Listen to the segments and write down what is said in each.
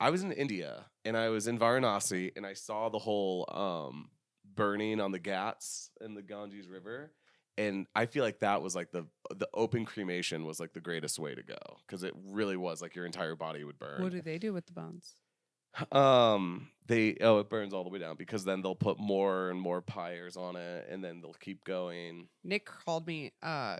I was in India and I was in Varanasi and I saw the whole burning on the Ghats in the Ganges River. And I feel like that was like the open cremation was like the greatest way to go because it really was like your entire body would burn. What do they do with the bones? It burns all the way down because then they'll put more and more pyres on it and then they'll keep going. Nick called me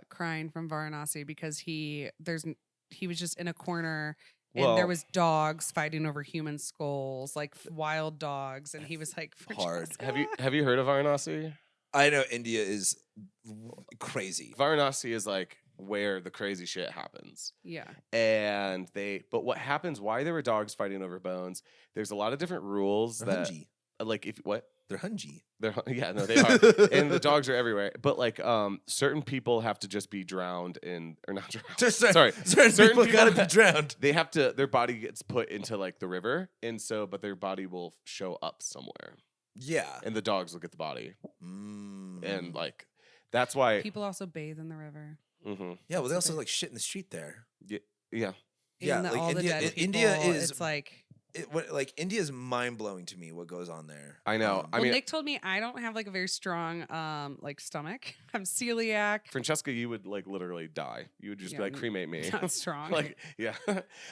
crying from Varanasi because he was just in a corner and there was dogs fighting over human skulls, like wild dogs, and he was like, Hard. Have you heard of Varanasi? I know India is crazy. Varanasi is like where the crazy shit happens. Yeah. But what happens, why there were dogs fighting over bones, there's a lot of different rules They're that, hungy. like, They're hungy. Yeah, no, they are. And the dogs are everywhere. But like, certain people have to just be drowned or not drowned. Sorry. Certain people gotta be drowned. They have to, their body gets put into like the river. But their body will show up somewhere. Yeah. And the dogs will get the body. Mm. And like, that's why. People also bathe in the river. Mm-hmm. Yeah, well, they also like shit in the street there. Yeah. Yeah, And like all the India- dead India people, is- it's like. India is mind blowing to me. What goes on there? I know. I Well, mean, Nick told me I don't have like a very strong like stomach. I'm celiac. Francesca, you would like literally die. You would just be like, cremate me. Not strong. Like, yeah.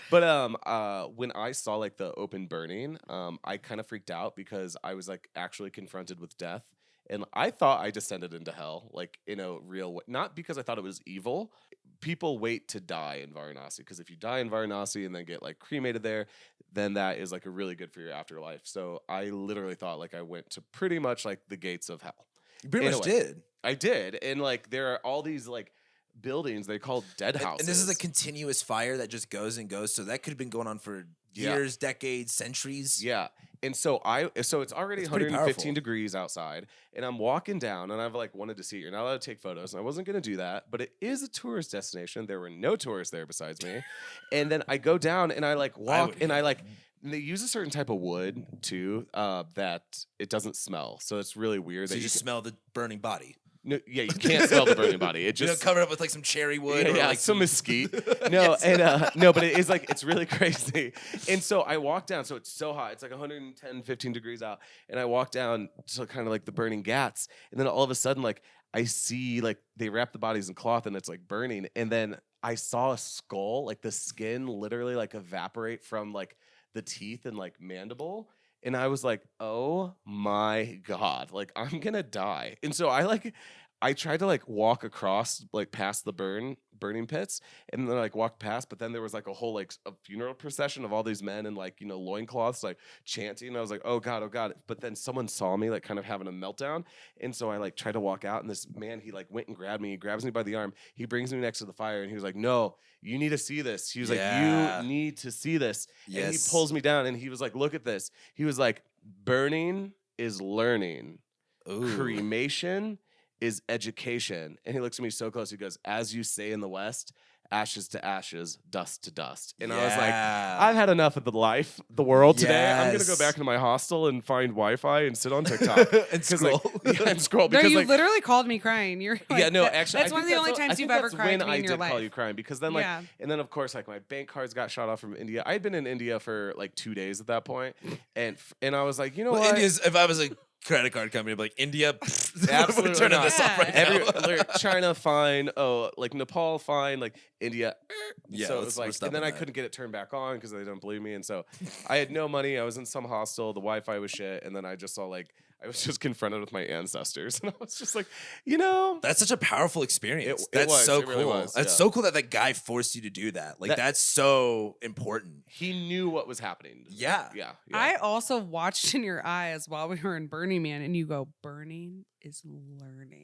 But when I saw like the open burning, I kind of freaked out because I was like actually confronted with death. And I thought I descended into hell, like in a real way. Not because I thought it was evil. People wait to die in Varanasi because if you die in Varanasi and then get like cremated there, then that is like a really good for your afterlife. So I literally thought like I went to pretty much like the gates of hell. You pretty In a much way. did. I did. And like there are all these like buildings they call dead houses. And this is a continuous fire that just goes and goes. So that could have been going on for years, decades, centuries. Yeah. And so it's already It's pretty 115 powerful. degrees outside, and I'm walking down, and I've like wanted to see it. You're not allowed to take photos, and I wasn't going to do that, but it is a tourist destination. There were no tourists there besides me. And then I go down, and I like walk, and I like, and they use a certain type of wood too that it doesn't smell. So it's really weird. So that you just smell the burning body. No, yeah, you can't smell the burning body. It You know, just cover it up with like some cherry wood or yeah, like some mesquite. No, Yes. and no, but it is like it's really crazy. And so I walk down, so it's so hot. It's like 110, 15 degrees out. And I walk down to kind of like the burning Ghats. And then all of a sudden, like I see like they wrap the bodies in cloth and it's like burning. And then I saw a skull, like the skin literally like evaporate from like the teeth and like mandible. And I was like, oh my God, like I'm gonna die. And so I tried to like walk across like past the burning pits and then like walked past, but then there was like a whole like a funeral procession of all these men in like, you know, loincloths like chanting. And I was like, oh God, oh God. But then someone saw me like kind of having a meltdown. And so I like tried to walk out and this man, he like went and grabbed me. He grabs me by the arm. He brings me next to the fire and he was like, no, you need to see this. He was Yeah. like, you need to see this. And he Yes. pulls me down and he was like, look at this. He was like, burning is learning. Ooh. Cremation is education. And he looks at me so close. He goes, as you say in the West, ashes to ashes, dust to dust. And I was like, I've had enough of the world today. I'm going to go Yes. back into my hostel and find Wi-Fi and sit on TikTok. And 'Cause, scroll. Like, yeah, and scroll. No, Because you like, literally called me crying. You're like, yeah, no, actually, that's I one of think the only that's- I times think you've ever that's cried when to me I in your did call life. you crying because then like, Yeah. and then of course like my bank cards got shot off from India. I'd been in India for like 2 days at that point, and I was like, you know Well, what? India's, if I was a credit card company, I'd be like, India, Absolutely turning not. this off right now. China fine. Oh, like Nepal fine. Like India. Yeah, So it let's- was we're like, and stopping then I that. couldn't get it turned back on because they don't believe me, and so I had no money. I was in some hostel. The Wi-Fi was shit, and then I just saw like I was just confronted with my ancestors, and I was just like, you know, That's such a powerful experience. It That's was. so It really cool. was, That's yeah. so cool that that guy forced you to do that. Like that's so important. he knew what was happening. Yeah. Yeah. I also watched in your eyes while we were in Burning Man, and you go, burning is learning.